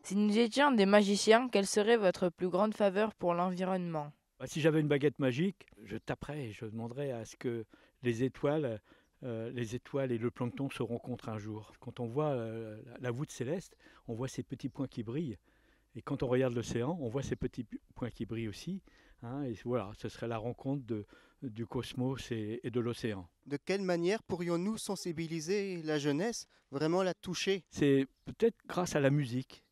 Si nous étions des magiciens, quelle serait votre plus grande faveur pour l'environnement? Bah, si j'avais une baguette magique, je taperais et je demanderais à ce que les étoiles, les étoiles et le plancton se rencontrent un jour. Quand on voit la voûte céleste, on voit ces petits points qui brillent. Et quand on regarde l'océan, on voit ces petits points qui brillent aussi, hein, et voilà, ce serait la rencontre du cosmos et de l'océan. De quelle manière pourrions-nous sensibiliser la jeunesse, vraiment la toucher? C'est peut-être grâce à la musique,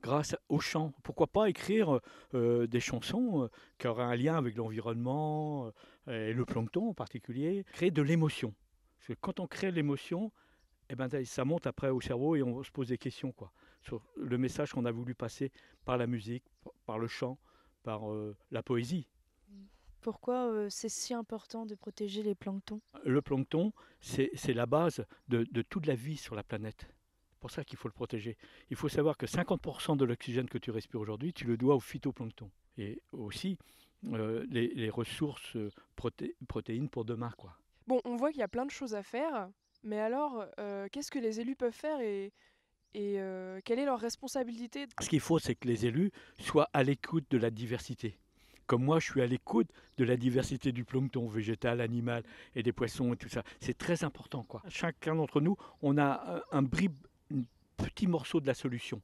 grâce au chant. Pourquoi pas écrire des chansons qui auraient un lien avec l'environnement et le plancton en particulier, créer de l'émotion. Parce que quand on crée l'émotion, eh ben, ça monte après au cerveau et on se pose des questions quoi, sur le message qu'on a voulu passer par la musique, par le chant, par la poésie. Pourquoi c'est si important de protéger les planctons? Le plancton, c'est la base de toute la vie sur la planète. C'est pour ça qu'il faut le protéger. Il faut savoir que 50% de l'oxygène que tu respires aujourd'hui, tu le dois au phytoplancton. Et aussi les ressources protéines pour demain, quoi. Bon, on voit qu'il y a plein de choses à faire, mais alors, qu'est-ce que les élus peuvent faire et quelle est leur responsabilité? Ce qu'il faut, c'est que les élus soient à l'écoute de la diversité. Comme moi, je suis à l'écoute de la diversité du plancton végétal, animal et des poissons et tout ça. C'est très important, quoi. Chacun d'entre nous, on a un petit morceau de la solution.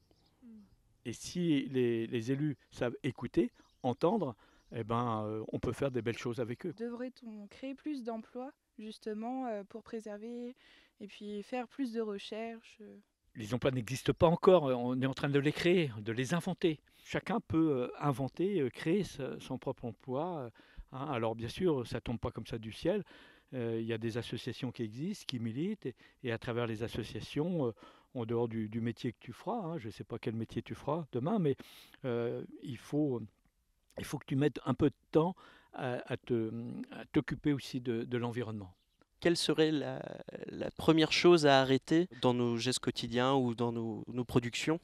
Et si les élus savent écouter, entendre, eh ben, on peut faire des belles choses avec eux. Devrait-on créer plus d'emplois justement pour préserver et puis faire plus de recherches? Les emplois n'existent pas encore, on est en train de les créer, de les inventer. Chacun peut inventer, créer son propre emploi, hein. Alors bien sûr, ça ne tombe pas comme ça du ciel. Il y a des associations qui existent, qui militent, et à travers les associations, en dehors du métier que tu feras, hein, je ne sais pas quel métier tu feras demain, mais il faut que tu mettes un peu de temps à t'occuper aussi de l'environnement. Quelle serait la première chose à arrêter dans nos gestes quotidiens ou dans nos productions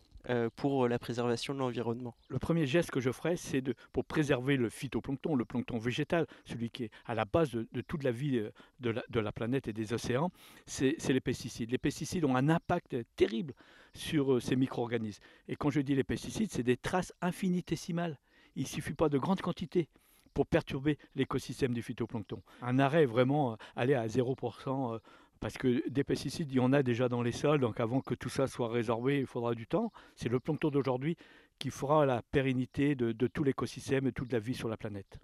pour la préservation de l'environnement? Le premier geste que je ferais, c'est pour préserver le phytoplancton, le plancton végétal, celui qui est à la base de toute la vie de la planète et des océans, c'est les pesticides. Les pesticides ont un impact terrible sur ces micro-organismes. Et quand je dis les pesticides, c'est des traces infinitésimales. Il ne suffit pas de grandes quantités pour perturber l'écosystème du phytoplancton. Un arrêt vraiment aller à 0%, parce que des pesticides, il y en a déjà dans les sols, donc avant que tout ça soit résorbé, il faudra du temps. C'est le plancton d'aujourd'hui qui fera la pérennité de tout l'écosystème et toute la vie sur la planète.